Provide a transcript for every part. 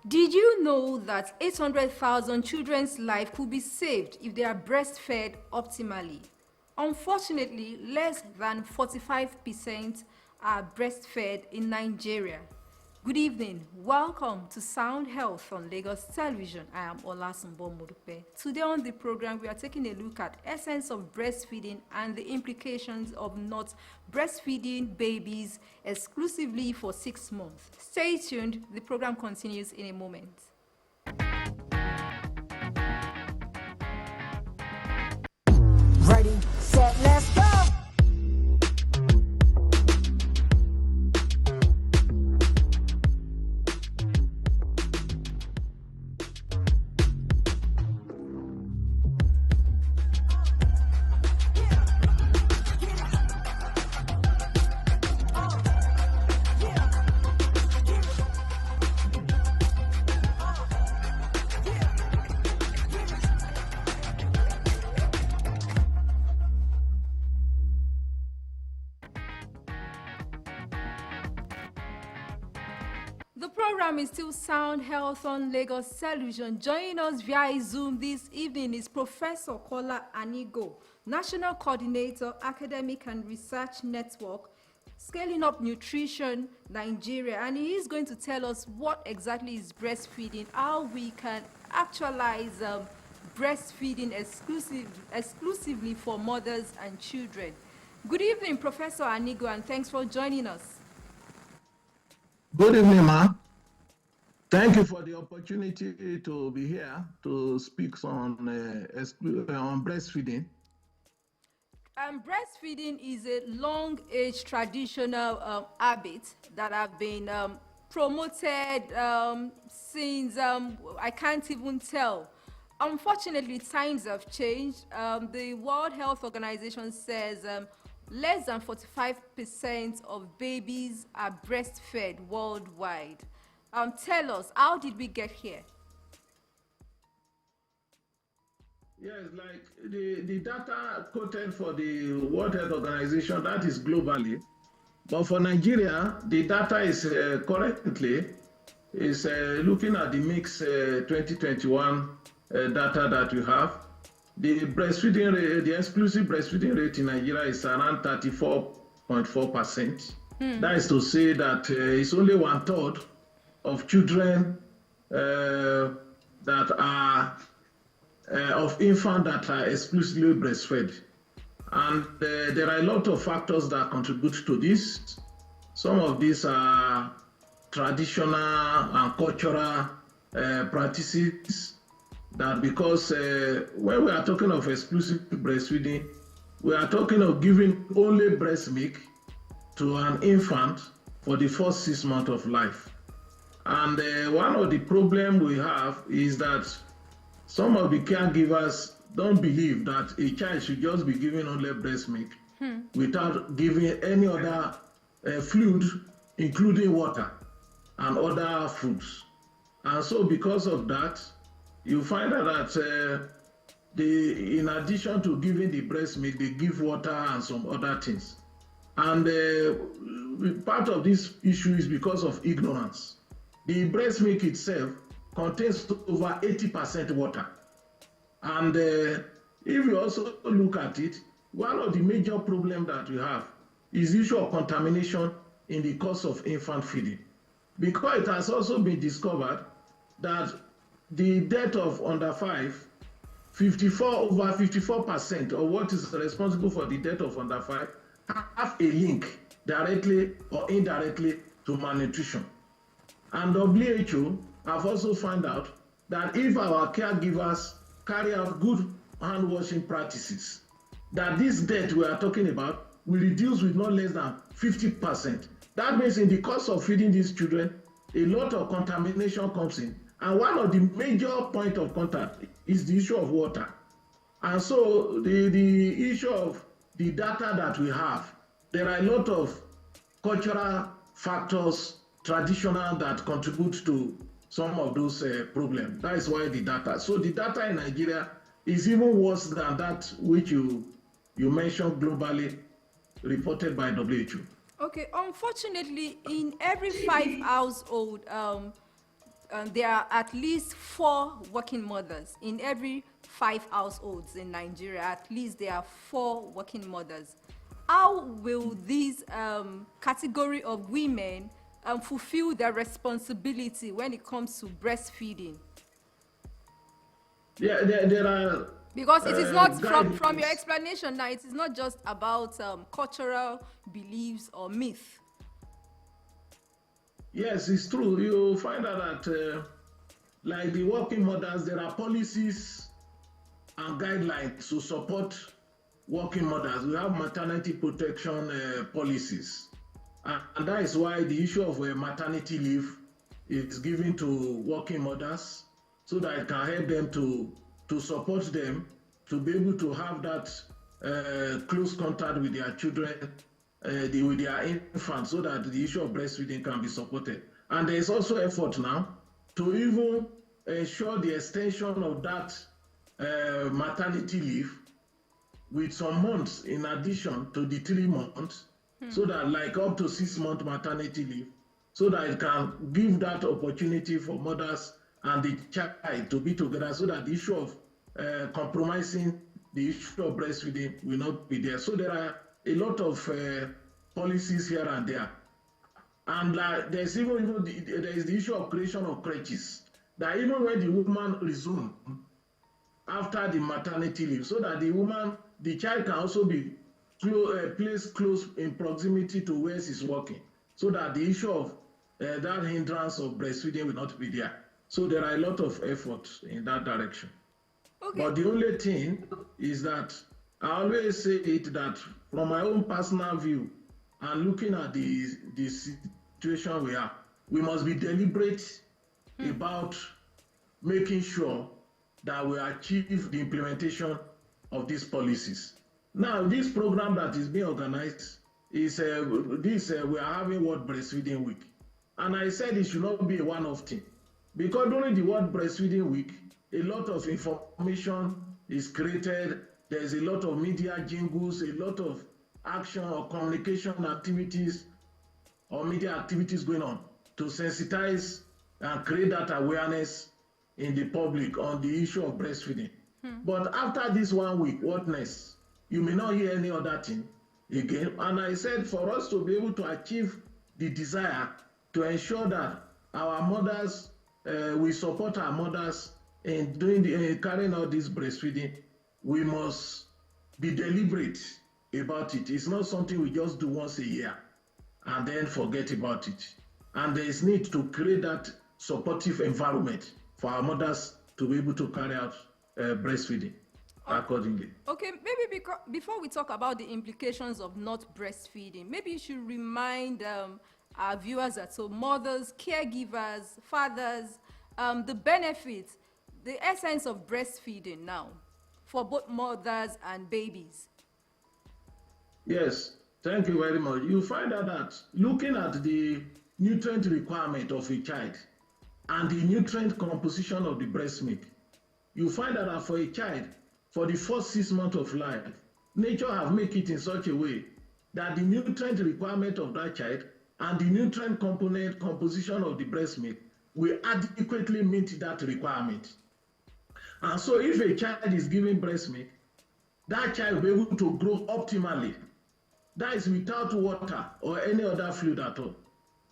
Did you know that 800,000 children's life could be saved if they are breastfed optimally? Unfortunately, less than 45% are breastfed in Nigeria. Good evening. Welcome to Sound Health on Lagos Television. I am Olasumbo Modupe. Today on the program, we are taking a look at essence of breastfeeding and the implications of not breastfeeding babies exclusively for 6 months. Stay tuned. The program continues in a moment. Ready, set, let's go! The program is still Sound Health on Lagos Television. Joining us via Zoom this evening is Professor Kola Anigo, National Coordinator, Academic and Research Network, Scaling Up Nutrition Nigeria, and he is going to tell us what exactly is breastfeeding, how we can actualize breastfeeding exclusively for mothers and children. Good evening, Professor Anigo, and thanks for joining us. Good evening, ma. Thank you for the opportunity to be here to speak on breastfeeding. Breastfeeding is a long-age traditional habit that have been promoted since I can't even tell. Unfortunately, times have changed. The World Health Organization says less than 45% of babies are breastfed worldwide. Tell us, how did we get here? Yes, like the data quoted for the World Health Organization, that is globally. But for Nigeria, the data is currently looking at the mix 2021 data that we have. The breastfeeding rate, the exclusive breastfeeding rate in Nigeria is around 34.4%. That is to say that it's only 1/3 of children that are of infants that are exclusively breastfed. And there are a lot of factors that contribute to this. Some of these are traditional and cultural practices that because when we are talking of exclusive breastfeeding, we are talking of giving only breast milk to an infant for the first 6 months of life. And one of the problems we have is that some of the caregivers don't believe that a child should just be given only breast milk without giving any other fluid, including water and other foods. And so because of that, you find out that in addition to giving the breast milk, they give water and some other things. And part of this issue is because of ignorance. The breast milk itself contains over 80% water. And if you also look at it, one of the major problems that we have is the issue of contamination in the course of infant feeding. Because it has also been discovered that the death of under 5, over 54% of what is responsible for the death of under 5 have a link directly or indirectly to malnutrition. And WHO have also found out that if our caregivers carry out good hand washing practices, that this death we are talking about will reduce with not less than 50%. That means in the course of feeding these children, a lot of contamination comes in. And one of the major points of contact is the issue of water. And so the issue of the data that we have, there are a lot of cultural factors, traditional, that contribute to some of those problems. That is why the data. So the data in Nigeria is even worse than that which you mentioned globally, reported by WHO. Okay, unfortunately, in every 5 households, there are at least 4 working mothers in every 5 households in Nigeria. At least there are 4 working mothers. How will this category of women fulfill their responsibility when it comes to breastfeeding? Yeah, there are Because it is not, from your guidelines. explanation now, it is not just about cultural beliefs or myth. Yes, it's true. You find out that, like the working mothers, there are policies and guidelines to support working mothers. We have maternity protection policies. And that is why the issue of maternity leave is given to working mothers so that it can help them to support them to be able to have that close contact with their children, with their infants, so that the issue of breastfeeding can be supported. And there is also effort now to even ensure the extension of that maternity leave with some months in addition to the 3 months, so that like up to 6 month maternity leave, so that it can give that opportunity for mothers and the child to be together, so that the issue of compromising the issue of breastfeeding will not be there. So there are a lot of policies here and there. And there's even there is the issue of creation of creches, that even when the woman resumes after the maternity leave, so that the child can also be placed close in proximity to where she's working, so that the issue of that hindrance of breastfeeding will not be there. So there are a lot of efforts in that direction. Okay. But the only thing is that I always say it, that from my own personal view and looking at the situation we are, we must be deliberate about making sure that we achieve the implementation of these policies. Now, this program that is being organized is we are having World Breastfeeding Week. And I said it should not be a one-off thing, because during the World Breastfeeding Week, a lot of information is created. There's a lot of media jingles, a lot of action or communication activities or media activities going on to sensitize and create that awareness in the public on the issue of breastfeeding. But after this 1 week, what next? You may not hear any other thing again. And I said, for us to be able to achieve the desire to ensure that our mothers, we support our mothers in doing carrying out this breastfeeding, we must be deliberate about it. It's not something we just do once a year and then forget about it. And there is need to create that supportive environment for our mothers to be able to carry out breastfeeding accordingly. Okay, maybe before we talk about the implications of not breastfeeding, maybe you should remind our viewers that, so mothers, caregivers, fathers, the benefits, the essence of breastfeeding now for both mothers and babies. Yes, thank you very much. You find out that looking at the nutrient requirement of a child and the nutrient composition of the breast milk, you find out that for a child, for the first 6 months of life, nature have made it in such a way that the nutrient requirement of that child and the nutrient composition of the breast milk will adequately meet that requirement. And so if a child is given breast milk, that child will be able to grow optimally. That is without water or any other fluid at all.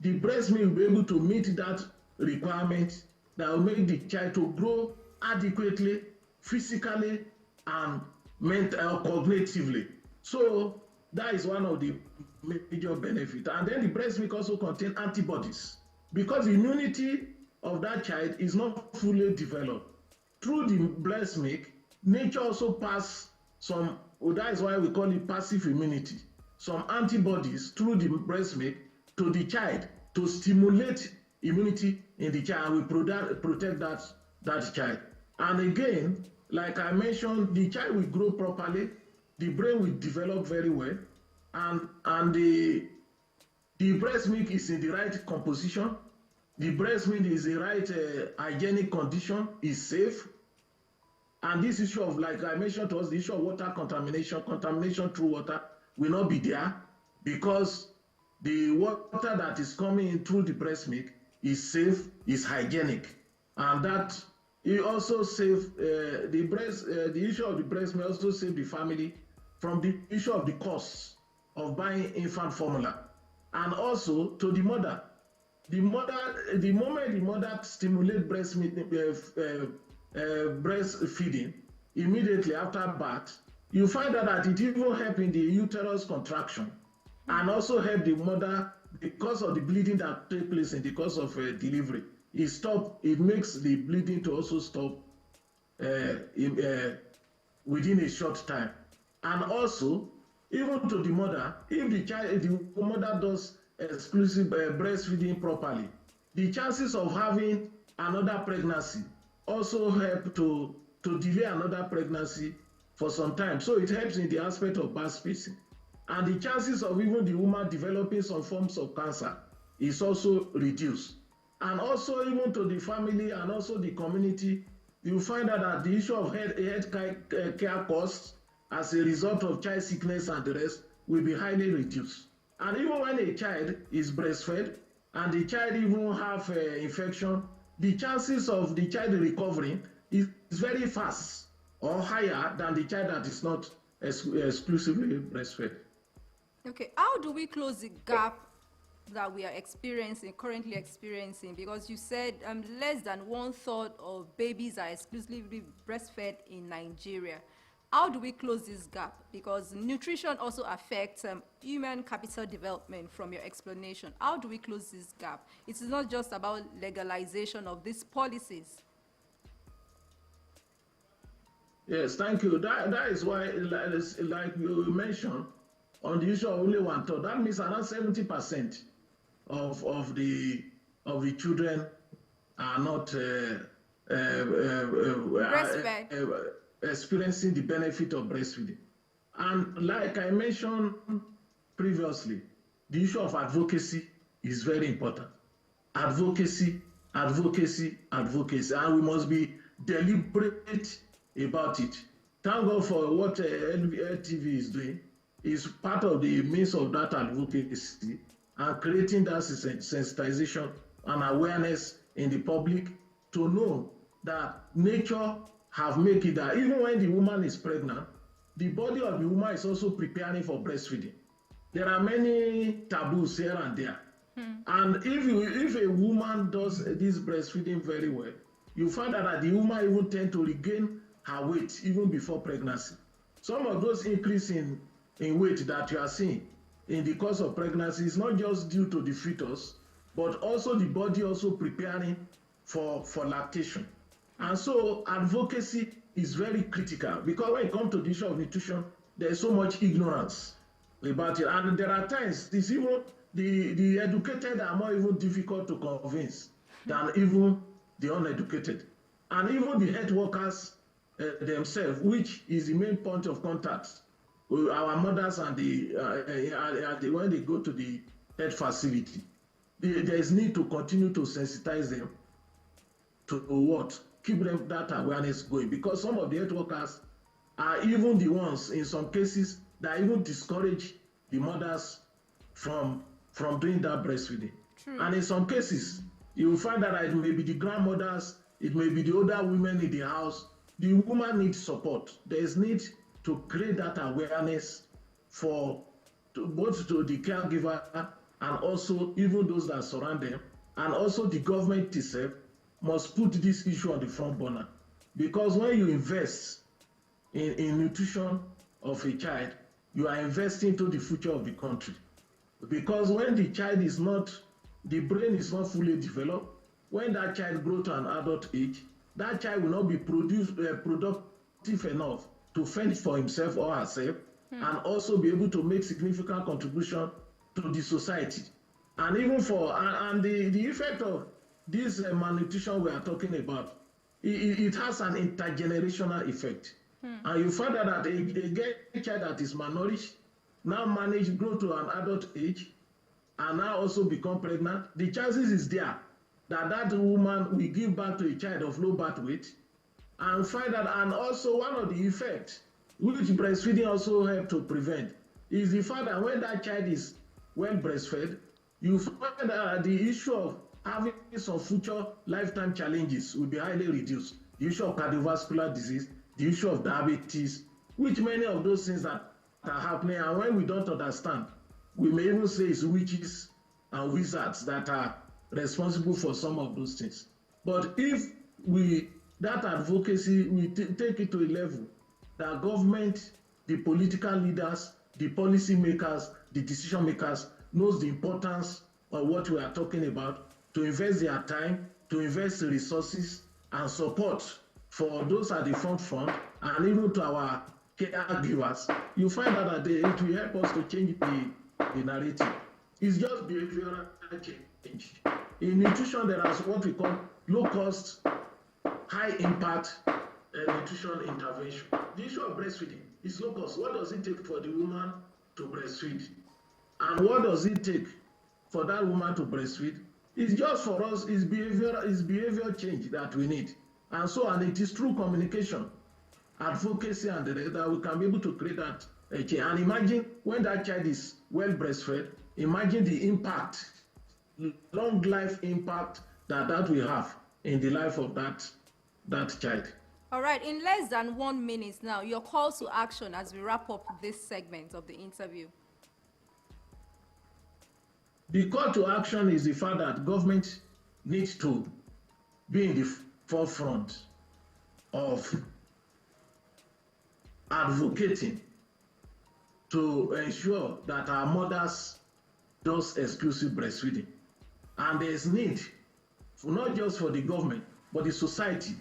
The breast milk will be able to meet that requirement that will make the child to grow adequately, physically, and cognitively. So that is one of the major benefits. And then the breast milk also contains antibodies, because the immunity of that child is not fully developed. Through the breast milk, nature also passes some, that is why we call it passive immunity, some antibodies through the breast milk to the child to stimulate immunity in the child and will protect that child. And again, like I mentioned, the child will grow properly, the brain will develop very well, and the breast milk is in the right composition, the breast milk is the right hygienic condition, is safe. And this issue of, like I mentioned to us, the issue of water contamination through water will not be there, because the water that is coming in through the breast milk is safe, is hygienic, and that it also save the breast. The issue of the breast may also save the family from the issue of the costs of buying infant formula, and also to the mother. The moment the mother stimulate breastfeeding immediately after birth, you find out that it even help in the uterus contraction, and also help the mother because of the bleeding that take place in the course of delivery. It makes the bleeding to also stop within a short time. And also, even to the mother, if the mother does exclusive breastfeeding properly, the chances of having another pregnancy also help to delay another pregnancy for some time. So it helps in the aspect of birth spacing. And the chances of even the woman developing some forms of cancer is also reduced. And also even to the family and also the community, you find out that the issue of health care costs as a result of child sickness and the rest will be highly reduced. And even when a child is breastfed and the child even have infection, the chances of the child recovering is very fast or higher than the child that is not exclusively breastfed. Okay, how do we close the gap that we are currently experiencing? Because you said less than 1/3 of babies are exclusively breastfed in Nigeria. How do we close this gap? Because nutrition also affects human capital development from your explanation. How do we close this gap? It is not just about legalization of these policies. Yes, thank you. That is why, like you mentioned, on the issue of only 1/3, that means around 70% of the children are not experiencing the benefit of breastfeeding. And like I mentioned previously, the issue of advocacy is very important. Advocacy, advocacy, advocacy, and we must be deliberate about it. Thank God for what LTV is doing. Is part of the means of that advocacy and creating that sensitization and awareness in the public to know that nature have made it that even when the woman is pregnant, the body of the woman is also preparing for breastfeeding. There are many taboos here and there. And if a woman does this breastfeeding very well, you find out that the woman even tend to regain her weight even before pregnancy. Some of those increase in weight that you are seeing in the course of pregnancy is not just due to the fetus, but also the body also preparing for lactation. And so advocacy is very critical because when it comes to the issue of nutrition, there's so much ignorance about it. And there are times it's even the educated are more even difficult to convince than even the uneducated. And even the health workers themselves, which is the main point of contact, our mothers and when they go to the health facility, there is need to continue to sensitize them to what? Keep them that awareness going, because some of the health workers are even the ones in some cases that even discourage the mothers from doing that breastfeeding. True. And in some cases, you will find that it may be the grandmothers, it may be the older women in the house. The woman needs support. There is need to create that awareness both to the caregiver and also even those that surround them, and also the government itself must put this issue on the front burner. Because when you invest in nutrition of a child, you are investing into the future of the country. Because when the child is not, the brain is not fully developed, when that child grows to an adult age, that child will not be productive enough to fend for himself or herself, and also be able to make significant contribution to the society. And even the effect of this malnutrition we are talking about, it has an intergenerational effect. And you find out that a child that is malnourished now grow to an adult age and now also become pregnant, the chances is there that woman will give birth to a child of low birth weight, and find out. And also one of the effects which breastfeeding also help to prevent is the fact that when that child is well breastfed, you find that the issue of having some future lifetime challenges will be highly reduced. The issue of cardiovascular disease, the issue of diabetes, which many of those things that are happening, and when we don't understand, we may even say it's witches and wizards that are responsible for some of those things. But if that advocacy, we take it to a level that government, the political leaders, the policy makers, the decision makers knows the importance of what we are talking about, to invest their time, to invest the resources and support for those at the front, and even to our caregivers, you find out that it will help us to change the narrative. It's just behavioral change. In nutrition, there is what we call low cost, high impact nutrition intervention. The issue of breastfeeding is low cost. What does it take for the woman to breastfeed? And what does it take for that woman to breastfeed? It's just for us, it's behavior change that we need. And it is through communication, advocacy, and that we can be able to create that change. And imagine when that child is well breastfed, imagine the impact, long life impact that will have in the life of that child. All right, in less than 1 minute now, your call to action as we wrap up this segment of the interview. The call to action is the fact that government needs to be in the forefront of advocating to ensure that our mothers does exclusive breastfeeding. And there is need, not just for the government, but the society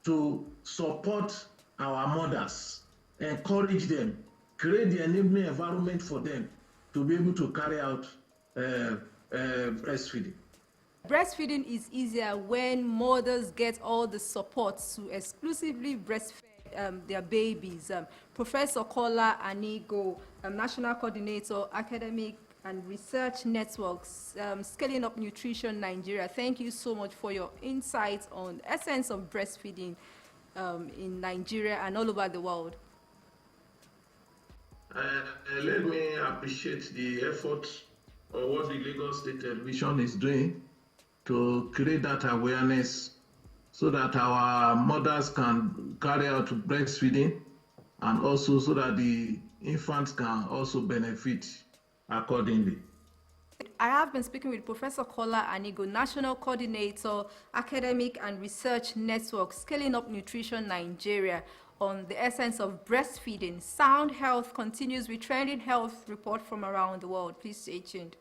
to support our mothers, encourage them, create the enabling environment for them to be able to carry out breastfeeding. Breastfeeding is easier when mothers get all the support to exclusively breastfeed their babies. Professor Kola Anigo, National Coordinator, Academic and Research Networks, Scaling Up Nutrition Nigeria. Thank you so much for your insights on the essence of breastfeeding in Nigeria and all over the world. Let me appreciate the effort of what the Lagos State Television is doing to create that awareness so that our mothers can carry out breastfeeding, and also so that the infants can also benefit accordingly. I have been speaking with Professor Kola Anigo, National Coordinator, Academic and Research Network, Scaling Up Nutrition Nigeria, on the essence of breastfeeding. Sound Health continues with trending health report from around the world. Please stay tuned.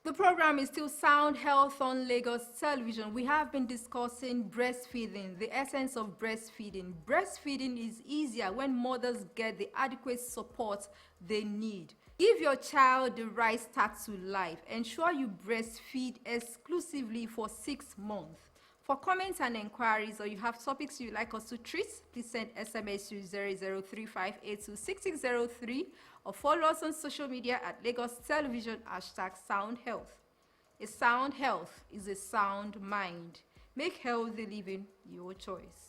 The program is still Sound Health on Lagos Television. We have been discussing breastfeeding, the essence of breastfeeding. Breastfeeding is easier when mothers get the adequate support they need. Give your child the right start to life. Ensure you breastfeed exclusively for 6 months. For comments and inquiries, or you have topics you'd like us to treat, please send SMS to 0035826603 or follow us on social media at Lagos Television #SoundHealth. A sound health is a sound mind. Make healthy living your choice.